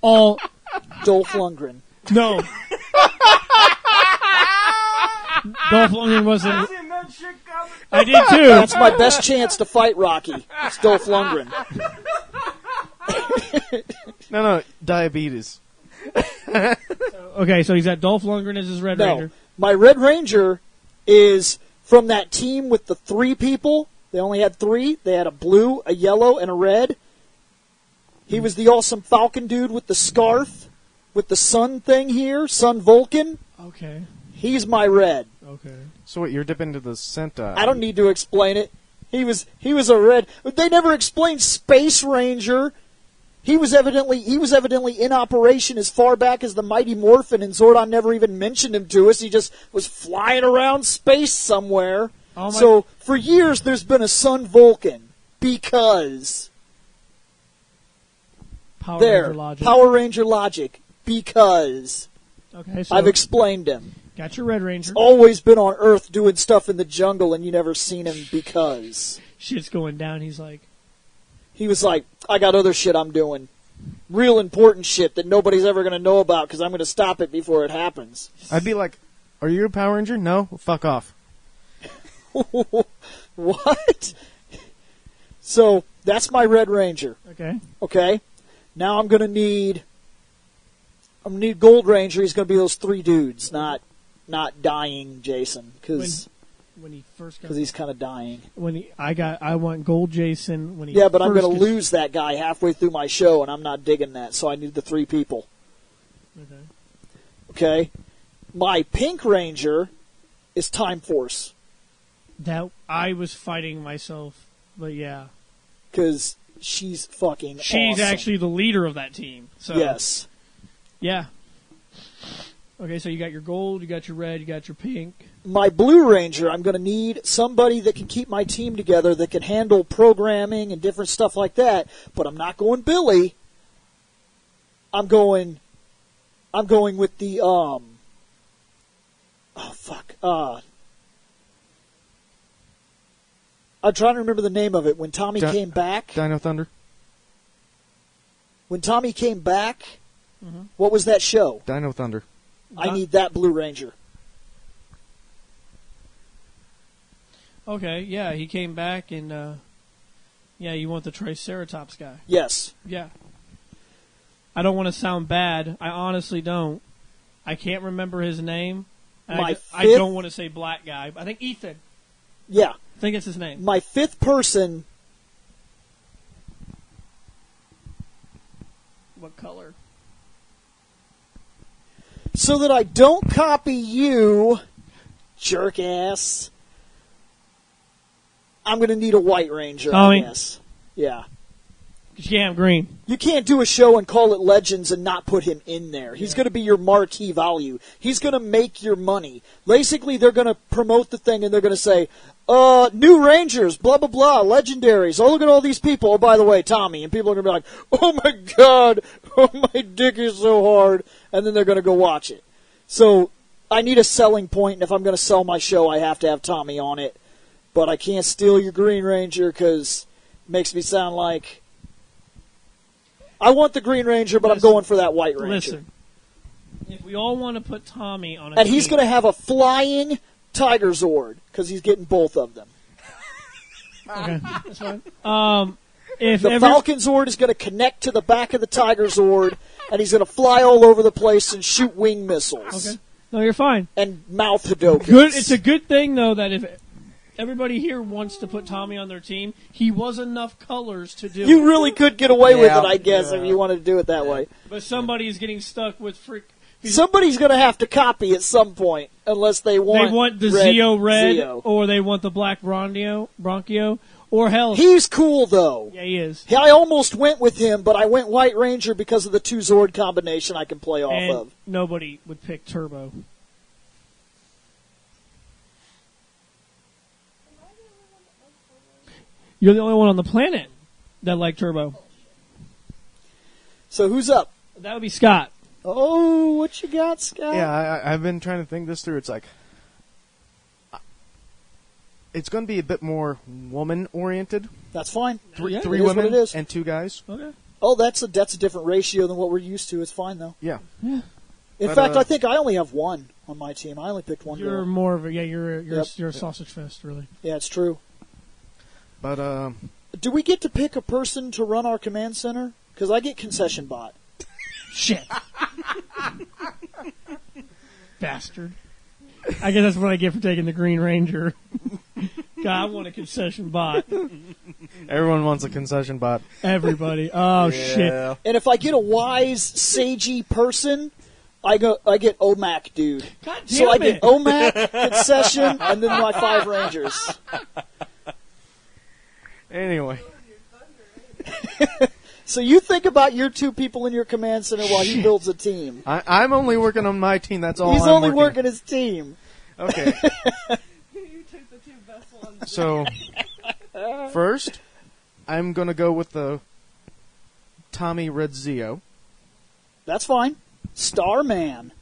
All. Dolph Lundgren. No. Dolph Lundgren wasn't. I did too. That's my best chance to fight Rocky. It's Dolph Lundgren. No, diabetes. Okay, so he's got Dolph Lundgren as his Red No, Ranger. my Red Ranger is from that team with the 3 people. They only had 3. They had a blue, a yellow, and a red. He was the awesome Falcon dude with the scarf, with the sun thing here, Sun Vulcan. Okay. He's my red. Okay. So what, you're dipping into the Sentai. I don't need to explain it. He was a red. They never explained Space Ranger. He was evidently in operation as far back as the Mighty Morphin, and Zordon never even mentioned him to us. He just was flying around space somewhere. Oh my- So for years there's been a Sun Vulcan because Power there Ranger logic. Power Ranger logic because Okay, so I've explained him. got your Red Ranger. Always been on Earth doing stuff in the jungle, and you never seen him because Shit's going down. He's like, he was like, I got other shit I'm doing. Real important shit that nobody's ever going to know about because I'm going to stop it before it happens. I'd be like, are you a Power Ranger? No? Well, fuck off. What? So, that's my Red Ranger. okay. Okay? Now I'm going to need Gold Ranger. He's going to be those 3 dudes, not dying Jason, because When he first got, he's kind of dying. I want Gold Jason when he. Yeah, but I'm first going to gets- lose that guy halfway through my show, and I'm not digging that, so I need the 3 people. Okay. Okay? My Pink Ranger is Time Force, That I was fighting myself, but yeah, because she's fucking she's awesome. actually the leader of that team. So Yes. yeah. Okay, so you got your gold, you got your red, you got your pink. My Blue Ranger, I'm going to need somebody that can keep my team together, that can handle programming and different stuff like that. But I'm not going Billy. I'm going with the oh fuck. I'm trying to remember the name of it. When Tommy came back. Dino Thunder? When Tommy came back, what was that show? Dino Thunder. I need that Blue Ranger. Okay, yeah, he came back and yeah, you want the Triceratops guy. Yes. Yeah. I don't want to sound bad. I honestly don't. I can't remember his name. And I don't want to say black guy. I think Ethan. Yeah. I think it's his name. My 5th person. What color? So that I don't copy you, jerk ass, I'm going to need a White Ranger, Tommy. I guess. Yeah. 'Cause you can't have green. You can't do a show and call it Legends and not put him in there. He's going to be your marquee value. He's going to make your money. Basically, they're going to promote the thing and they're going to say, new Rangers, blah, blah, blah, legendaries. Oh, look at all these people. Oh, by the way, Tommy. And people are going to be like, oh, my God. Oh, my dick is so hard. And then they're going to go watch it. So I need a selling point, and if I'm going to sell my show, I have to have Tommy on it. But I can't steal your Green Ranger because it makes me sound like I want the Green Ranger, but I'm going for that White Ranger. Listen, if we all want to put Tommy on a And team, he's going to have a flying Tiger Zord because he's getting both of them. Okay, that's fine. If The Falcon Zord is going to connect to the back of the Tiger Zord, and he's going to fly all over the place and shoot wing missiles. Okay. No, you're fine. And mouth Hadokens. Good. It's a good thing, though, that if everybody here wants to put Tommy on their team, he was enough colors to do it. You really could get away with it, I guess, Yeah. if you wanted to do it that way. But somebody's getting stuck with Somebody's going to have to copy at some point, unless they want the Zeo red, or they want the black Bronchio, or hell, He's cool, though. yeah, he is. I almost went with him, but I went White Ranger because of the two Zord combination I can play off And of. nobody would pick Turbo. You're the only one on the planet that liked Turbo. So who's up? That would be Scott. Oh, what you got, Scott? Yeah, I've been trying to think this through. It's like it's going to be a bit more woman-oriented. That's fine. Yeah, it Three is what women it is. and 2 guys. Okay. Oh, that's a different ratio than what we're used to. It's fine, though. Yeah. In But, fact, I think I only have one on my team. I only picked one You're girl. more of a you're Yep. a sausage fest, really. Yeah, it's true. But Do we get to pick a person to run our command center? Because I get concession bot. Shit. Bastard. I guess that's what I get for taking the Green Ranger. God, I want a concession bot. everyone wants a concession bot. Everybody. Oh, shit. And if I get a wise, sagey person, I get OMAC dude. God damn So I it. get OMAC, concession, and then my 5 Rangers. Anyway, So you think about your 2 people in your command center while he builds a team. I'm only working on my team. That's all. He's I'm only working working his team. Okay. So first, I'm gonna go with the Tommy Red Zeo That's fine. Starman.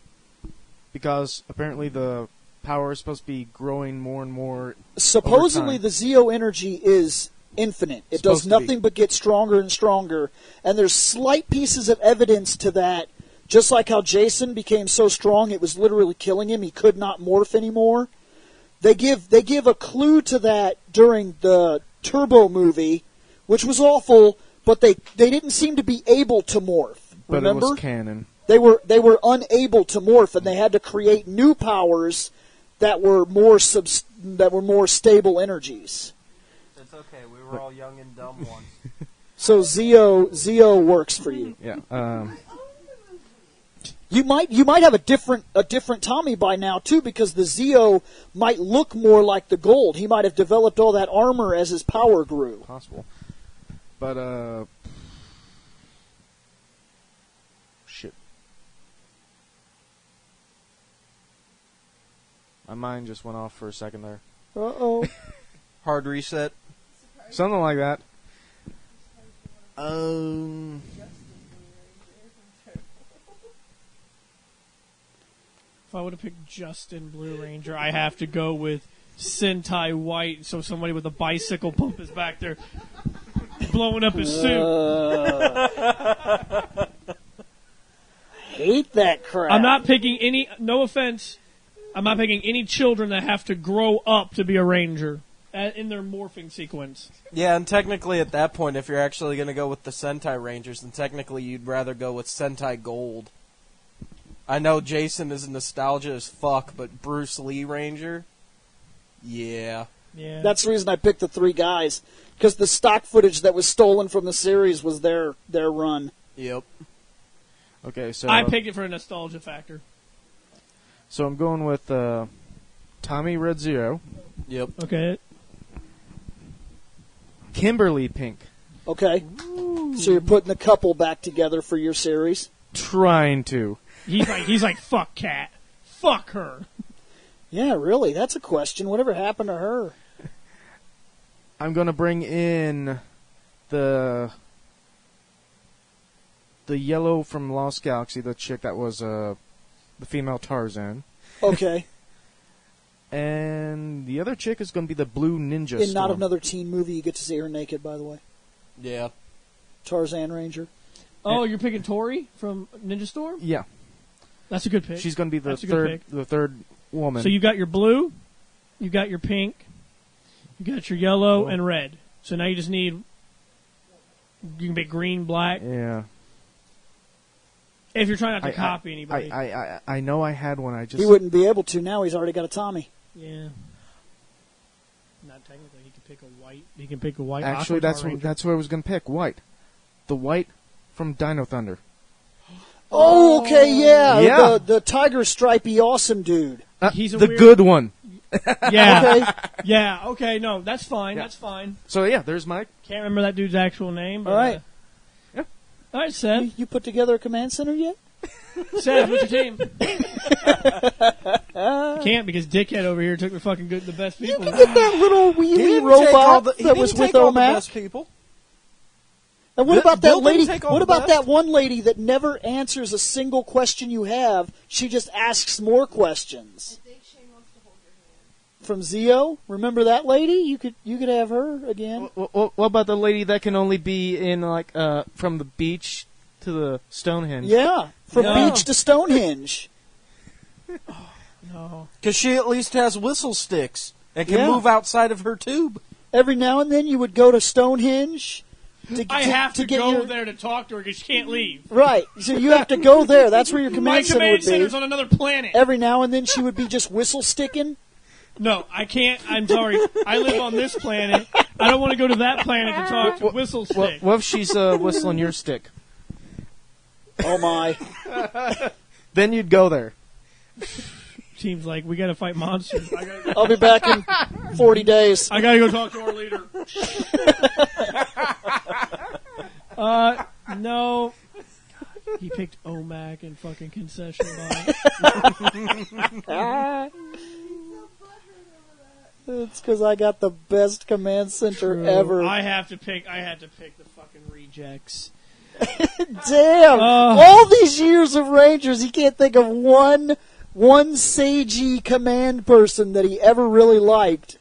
because apparently the power is supposed to be growing more and more. Supposedly Over time. the Zeo energy is infinite. It Supposed does to be. nothing but get stronger and stronger. And there's slight pieces of evidence to that. Just like how Jason became so strong it was literally killing him. He could not morph anymore. They give a clue to that during the Turbo movie, which was awful, but they didn't seem to be able to morph. But Remember? it was canon. They were unable to morph, and they had to create new powers that were more stable energies. It's okay. We were all young and dumb once. So Zeo works for you. Yeah. You might have a different Tommy by now too, because the Zeo might look more like the Gold. He might have developed all that armor as his power grew. Possible. But shit. My mind just went off for a second there. Uh-oh. Hard reset. Something like that. If I would have picked Justin Blue Ranger, I have to go with Sentai White, so somebody with a bicycle pump is back there blowing up his suit. Hate that crap. I'm not picking any, no offense, I'm not picking any children that have to grow up to be a ranger in their morphing sequence. Yeah, and technically at that point, if you're actually going to go with the Sentai Rangers, then technically you'd rather go with Sentai Gold. I know Jason is nostalgia as fuck, but Bruce Lee Ranger? Yeah. Yeah. That's the reason I picked the 3 guys, because the stock footage that was stolen from the series was their run. Yep. Okay, so I picked it for a nostalgia factor. So I'm going with Tommy Red Zero, Yep. Okay. Kimberly Pink, Okay. So you're putting the couple back together for your series? Trying to. He's like, fuck Cat. Fuck her. Yeah, really. That's a question. Whatever happened to her? I'm going to bring in the yellow from Lost Galaxy, the chick that was the female Tarzan. Okay. And the other chick is going to be the blue ninja In not Storm. another teen movie, you get to see her naked, by the way. Yeah. Tarzan Ranger. Oh, you're picking Tori from Ninja Storm? Yeah. That's a good pick. She's going to be That's a good pick. the third woman. So you've got your blue, you've got your pink, you got your yellow and red. So now you just need, you can pick green, black. Yeah. If you're trying not to copy anybody. I know I had one. He wouldn't be able to now. He's already got a Tommy. Yeah. Not technically. He can pick a white. He can pick a white. Actually, that's what I was going to pick. White. The white from Dino Thunder. Oh, okay, yeah. Yeah. The tiger stripey awesome dude. He's a the weird- good one. Yeah. Okay. Yeah. Okay. No, that's fine. Yeah. That's fine. So yeah, there's my. Can't remember that dude's actual name. But, All right. Yeah. All right, Seth. You put together a command center yet? Seth, what's your team? Can't because dickhead over here took the best people. You can get that little wheelie robot that was with Omac. People. And what about that Bill didn't lady? take all What the about best? that one lady that never answers a single question you have? She just asks more questions. I think Shane wants to hold your hand. From Zio, remember that lady? You could have her again. What about the lady that can only be in like from the beach to the Stonehenge? Yeah, from No. beach to Stonehenge. No. Because she at least has whistle sticks and can Yeah. move outside of her tube. Every now and then you would go to Stonehenge. I have to get go your, there to talk to her because she can't leave. Right, so you have to go there. That's where your My command center command would be. center's on another planet. Every now and then she would be just whistle sticking. No, I can't. I'm sorry. I live on this planet. I don't want to go to that planet to talk to Whistle Stick. What if she's whistling your stick? Oh my! Then you'd go there. Seems like we got to fight monsters. I'll be back in 40 days. I got to go talk to our leader. No. He picked OMAC and fucking concession bot. It's because I got the best command center True. ever. I had to pick the fucking rejects. Damn! All these years of Rangers, he can't think of one sagey command person that he ever really liked.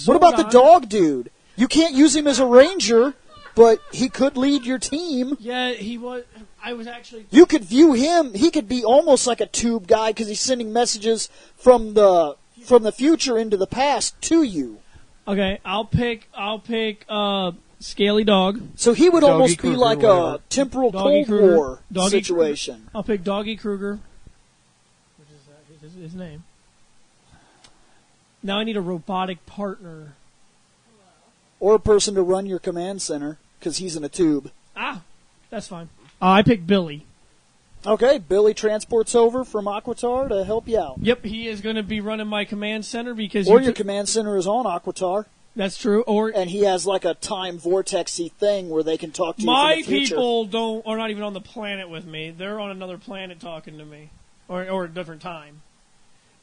What about the Zordon. dog dude? You can't use him as a ranger, but he could lead your team. Yeah, he was. I was actually. You could view him. He could be almost like a tube guy because he's sending messages from the future into the past to you. Okay, I'll pick. Scaly Dog. So he would Doggy almost be Kruger, like whatever. a temporal Doggy Cold Kruger. War Doggy situation. I'll pick Doggy Kruger, which is his name. Now I need a robotic partner. Or a person to run your command center because he's in a tube. Ah, that's fine. I picked Billy. Okay, Billy transports over from Aquitar to help you out. Yep, he is going to be running my command center because Or your command center is on Aquitar, that's true. Or and he has like a time vortexy thing where they can talk to you my from the future. people are not even on the planet with me. They're on another planet talking to me, or a different time.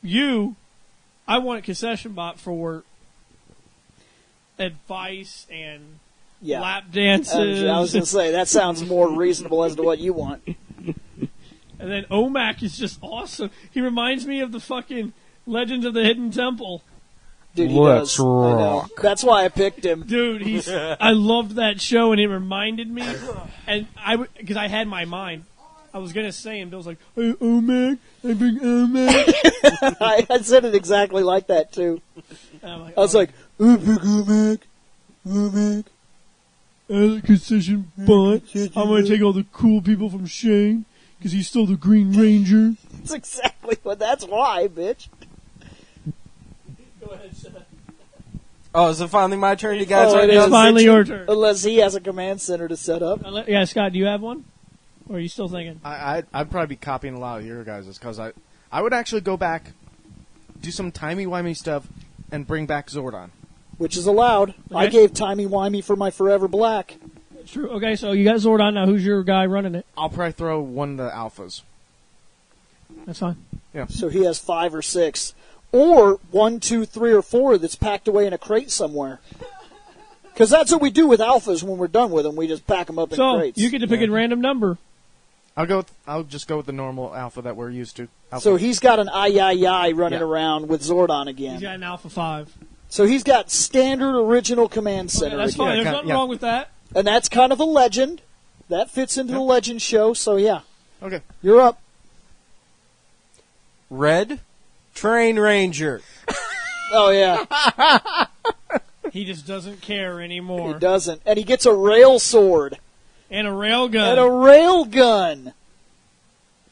I want a concession bot for advice and lap dances. I was going to say, that sounds more reasonable as to what you want. And then OMAC is just awesome. He reminds me of the fucking Legends of the Hidden Temple. Dude, he Let's does. I know. rock. That's why I picked him. Dude, I loved that show, and it reminded me, and because I had my mind, I was gonna say, and Bill's like, "Hey, OMAC, I bring OMAC." I said it exactly like that, too. And I'm like, I was like, "Ooh, big Omac, Omac." as a concession bot, I'm gonna take all the cool people from Shane because he's still the Green Ranger. That's exactly what. That's why, bitch. Go ahead, Seth. Oh, is it finally my turn? You guys Oh, already it It's is. done? finally your turn. Unless he has a command center to set up. Yeah, Scott, do you have one? Or are you still thinking? I'd probably be copying a lot of your guys' because I would actually go back, do some timey-wimey stuff, and bring back Zordon. Which is allowed. I Okay. gave Timey Wimey for my Forever Black. That's true. Okay, so you got Zordon. Now who's your guy running it? I'll probably throw one of the alphas. That's fine. So he has 5 or 6. Or 1, 2, 3, or 4 that's packed away in a crate somewhere. Because that's what we do with alphas when we're done with them. We just pack them up in So crates. you get to pick a random number. I'll just go with the normal alpha that we're used to. Alpha. So he's got an I running Yeah. around with Zordon He's again. got an Alpha 5. So he's got standard original command center That's again. fine. There's kinda- nothing yeah. wrong with that. And that's kind of a legend. That fits into the legend show. So yeah, Okay. you're up. Red Train Ranger. Oh yeah, He just doesn't care anymore. he doesn't. And he gets a rail sword And a rail gun. and a rail gun.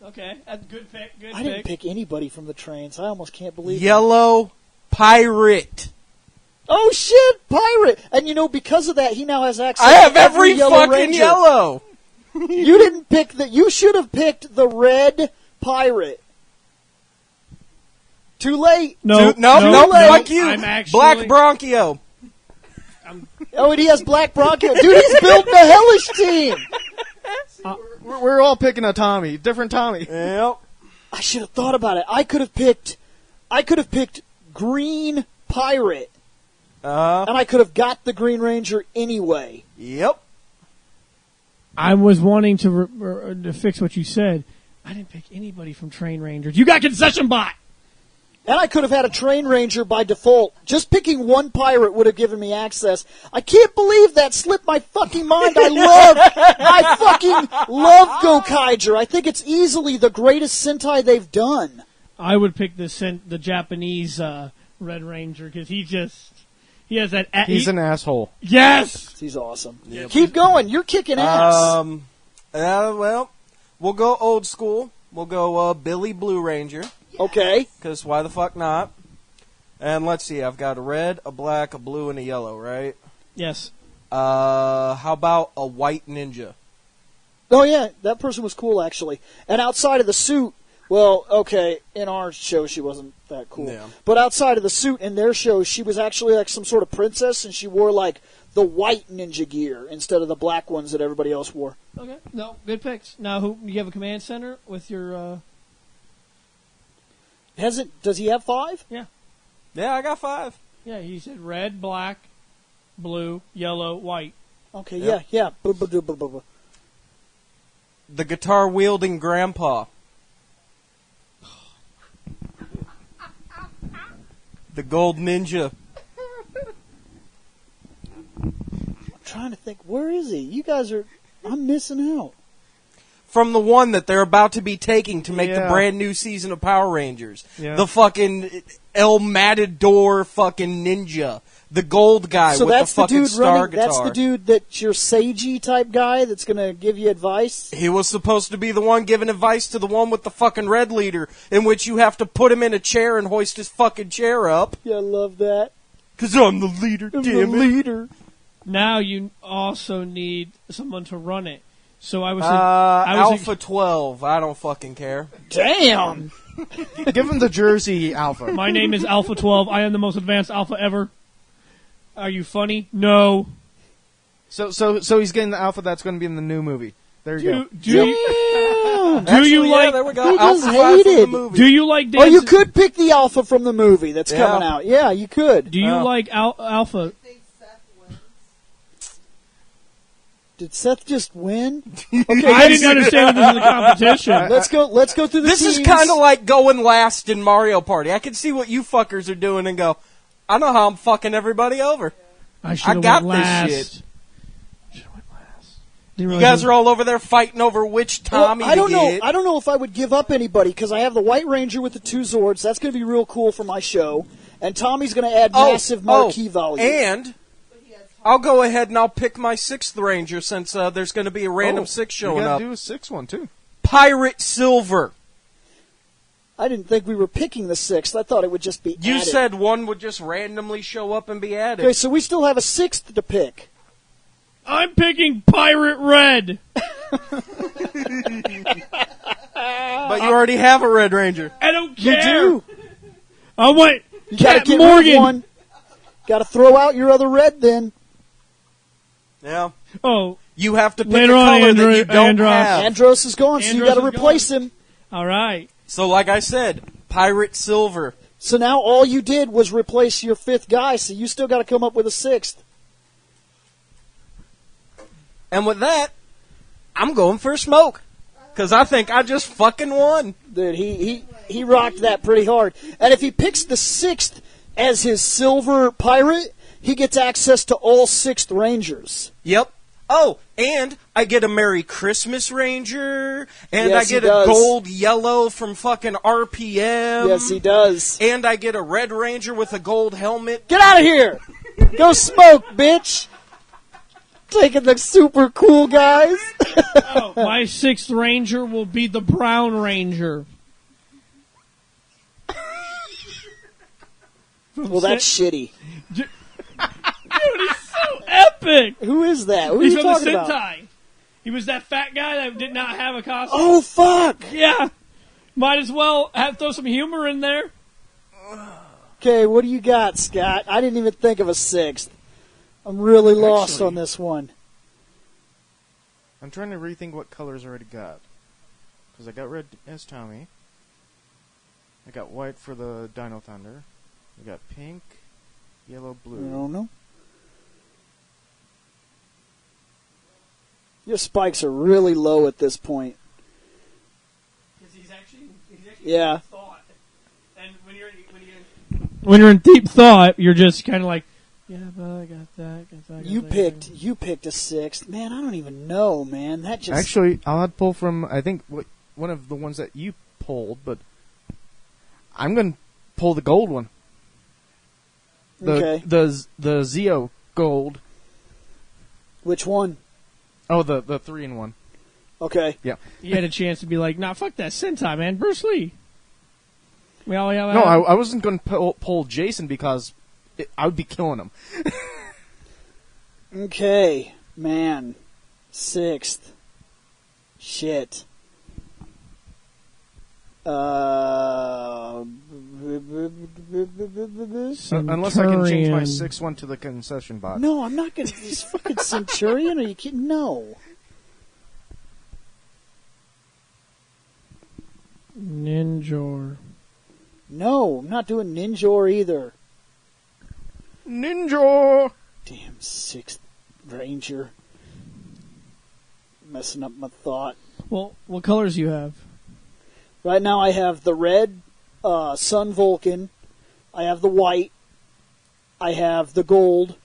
Okay, that's good pick. Good I didn't pick anybody from the trains. I almost can't believe it. Yellow Pirate. Oh shit, pirate! And you know, because of that, he now has access. I have to every yellow fucking ranger. yellow. You didn't pick the. You should have picked the red pirate. Too late. No, No, fuck you. I'm actually, Black Bronchio. Oh, and he has black Bronco. Dude, he's building a hellish team. We're all picking a Tommy, different Tommy. Yep. I should have thought about it. I could have picked green pirate, and I could have got the Green Ranger anyway. Yep. I was wanting to fix what you said. I didn't pick anybody from Train Rangers. You got Concession Bot. And I could have had a Train Ranger by default. Just picking one pirate would have given me access. I can't believe that slipped my fucking mind. I fucking love Gokaiger. I think it's easily the greatest Sentai they've done. I would pick the Japanese Red Ranger because he has that. He's an asshole. Yes. He's awesome. Keep going. You're kicking ass. Well, we'll go old school. We'll go Billy Blue Ranger. Okay. Because why the fuck not? And let's see, I've got a red, a black, a blue, and a yellow, right? Yes. How about a white ninja? Oh, yeah. That person was cool, actually. And outside of the suit, well, okay, in our show she wasn't that cool. Yeah. But outside of the suit in their show, she was actually like some sort of princess, and she wore like the white ninja gear instead of the black ones that everybody else wore. Okay. No, good picks. Now, who you have a command center with your? Does he have 5? Yeah, I got 5. Yeah, he said red, black, blue, yellow, white. Okay, Yep. yeah. The guitar-wielding grandpa. The gold ninja. I'm trying to think, where is he? You guys are, I'm missing out. From the one that they're about to be taking to make the Yeah. brand new season of Power Rangers. Yeah. The fucking El Matador fucking ninja. The gold guy So with that's the the fucking dude star running. guitar. That's the dude that's your Seiji type guy that's gonna give you advice. He was supposed to be the one giving advice to the one with the fucking red leader, in which you have to put him in a chair and hoist his fucking chair up. Yeah, I love that. 'Cause I'm the leader, I'm the damn it. leader. Now you also need someone to run it. So I was. I was Alpha 12. I don't fucking care. Damn. Give him the Jersey alpha. My name is Alpha 12. I am the most advanced Alpha ever. Are you funny? No. So he's getting the alpha that's going to be in the new movie. There you go. Do you Actually, yeah, like? there we go. Who Alpha just 5 from the hated? movie. Do you like? Oh, you Dances- could pick the alpha from the movie that's Yeah. coming out. Yeah, you could. Do you Oh. like Alpha? think Seth wins. Did Seth just win? I didn't understand that this was a competition. Let's go through the This teams. is kind of like going last in Mario Party. I can see what you fuckers are doing and go, I know how I'm fucking everybody over. I should have got went this last. shit. Should've went last. You guys are all over there fighting over which Tommy I don't to know. get. I don't know if I would give up anybody because I have the White Ranger with the 2 Zords. That's going to be real cool for my show. And Tommy's going to add massive marquee value. And I'll go ahead and I'll pick my 6th Ranger since there's going to be a random 6 You showing got up. to do a 6 one too. Pirate Silver. I didn't think we were picking the 6th. I thought it would just be You added. said one would just randomly show up and be added. Okay, so we still have a 6th to pick. I'm picking Pirate Red. But you already have a Red Ranger. I don't You care. do. I want You got to Cat get Morgan. rid of one. Got to throw out your other red then. Yeah. Oh, You have to pick Later a on, color that you don't Andros. have. Andros is gone, so you Andros got to is replace gone. him. All right. So, like I said, Pirate Silver. So now all you did was replace your 5th guy, so you still got to come up with a 6th. And with that, I'm going for a smoke. Because I think I just fucking won. Dude, he rocked that pretty hard. And if he picks the 6th as his silver pirate, he gets access to all 6th Rangers. Yep. Oh, and I get a Merry Christmas Ranger, and Yes, I get he a does. gold yellow from fucking RPM. Yes, he does. And I get a Red Ranger with a gold helmet. Get out of here! Go smoke, bitch! Taking the super cool guys. Oh, my 6th Ranger will be the Brown Ranger. Well, that's shitty. Dude, he's so epic. Who is that? Who He's are you from the talking about? Sentai. He was that fat guy that did not have a costume. Oh, fuck! Yeah. Might as well throw some humor in there. Okay, what do you got, Scott? I didn't even think of a 6th. I'm really lost Actually- on this one. I'm trying to rethink what colors I already got. Because I got red as Tommy. I got white for the Dino Thunder. I got pink, yellow, I blue. don't know. Your spikes are really low at this point. He's actually Yeah. in thought. And when you're in deep thought, you're just kind of like, yeah, but I got that. You picked a 6th. Man, I don't even know, man. That just Actually, I'll have to pull from, I think, one of the ones that you pulled, but I'm going to pull the gold one. Okay. The Zeo gold. Which one? Oh, the 3-in-1. Okay. Yeah. You had a chance to be like, nah, fuck that Sentai, man. Bruce Lee. We all yell No, out. I wasn't going to pull Jason because I would be killing him. Okay, man. 6th. Shit. Unless I can change my Centurion. 6-1 to the concession bot. No, I'm not gonna. This fucking Centurion? Are you kidding? No. Ninjor. No, I'm not doing Ninjor either. Ninja! Damn 6th Ranger. Messing up my thought. Well, what colors do you have? Right now I have the red Sun Vulcan. I have the white. I have the gold.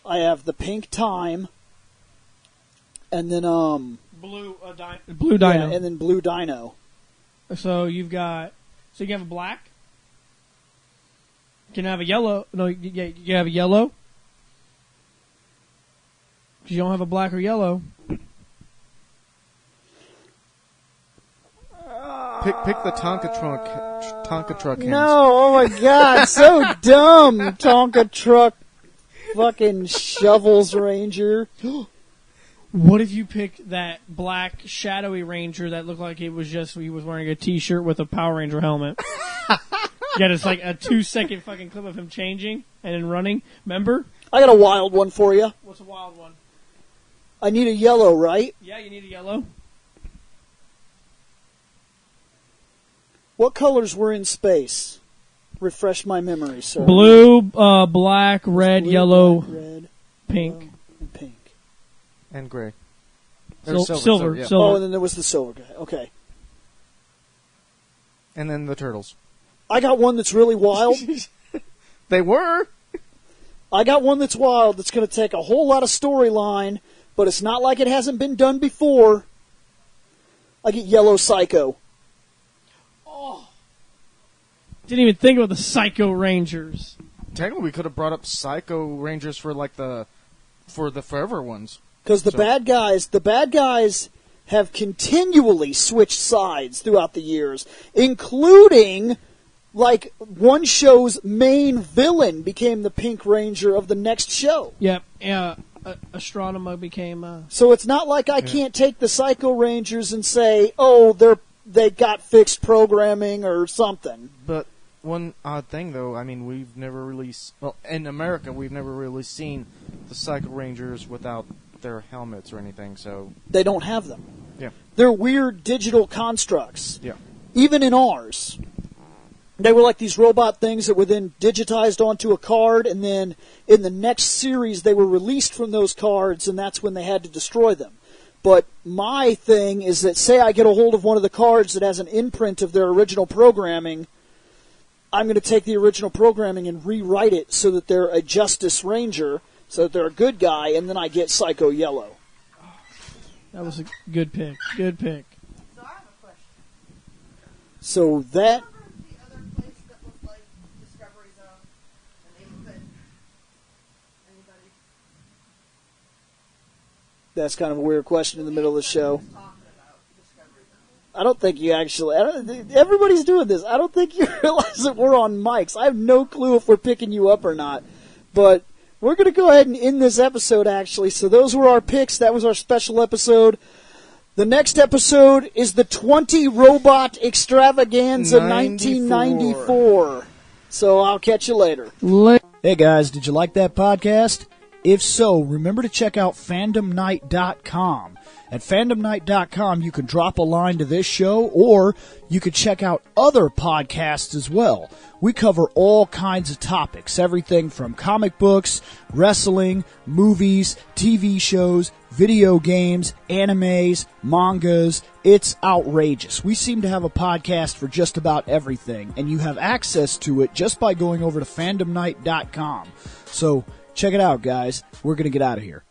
I have the pink Time. And then Blue Dino. yeah, and then blue Dino. So you've got. So you have a black. You can have a yellow. No, you have a yellow. 'Cause you don't have a black or yellow. Pick the Tonka truck hands. No, oh my god, so dumb. Tonka truck fucking shovels Ranger. What if you picked that black shadowy ranger that looked like it was just he was wearing a t-shirt with a Power Ranger helmet? Yeah, it's like a 2-second fucking clip of him changing and then running. Remember? I got a wild one for you. What's a wild one? I need a yellow, right? Yeah, you need a yellow. What colors were in space? Refresh my memory, sir. Blue, black, red, Blue, yellow, black, red, pink. yellow, and pink. And gray. Silver. yeah. Oh, and then there was the silver guy. Okay. And then the turtles. I got one that's really wild. They were! I got one that's wild that's going to take a whole lot of storyline, but it's not like it hasn't been done before. I get Yellow Psycho. Didn't even think about the Psycho Rangers. Technically, we could have brought up Psycho Rangers for the Forever ones. Because the bad guys have continually switched sides throughout the years, including, like, one show's main villain became the Pink Ranger of the next show. Yep. Astronema became. So it's not like I can't take the Psycho Rangers and say, oh, they got fixed programming or something. But one odd thing, though, I mean, we've never really... Well, in America, we've never really seen the Psycho Rangers without their helmets or anything, so They don't have them. yeah. They're weird digital constructs. Yeah. Even in ours, they were like these robot things that were then digitized onto a card, and then in the next series they were released from those cards, and that's when they had to destroy them. But my thing is that, say I get a hold of one of the cards that has an imprint of their original programming, I'm going to take the original programming and rewrite it so that they're a Justice Ranger, so that they're a good guy, and then I get Psycho Yellow. That was a good pick. Good pick. So I have a question. So that... Remember the other place that was like Discovery Zone? The name of it? Anybody? That's kind of a weird question in the middle of the show. Talking about Discovery Zone. I don't think you actually... everybody's doing this. I don't think you realize that we're on mics. I have no clue if we're picking you up or not. But we're going to go ahead and end this episode, actually. So those were our picks. That was our special episode. The next episode is the 20 Robot Extravaganza 1994. So I'll catch you later. Hey guys, did you like that podcast? If so, remember to check out fandomnight.com. At fandomnight.com, you can drop a line to this show, or you can check out other podcasts as well. We cover all kinds of topics, everything from comic books, wrestling, movies, TV shows, video games, animes, mangas. It's outrageous. We seem to have a podcast for just about everything, and you have access to it just by going over to fandomnight.com. So check it out, guys. We're going to get out of here.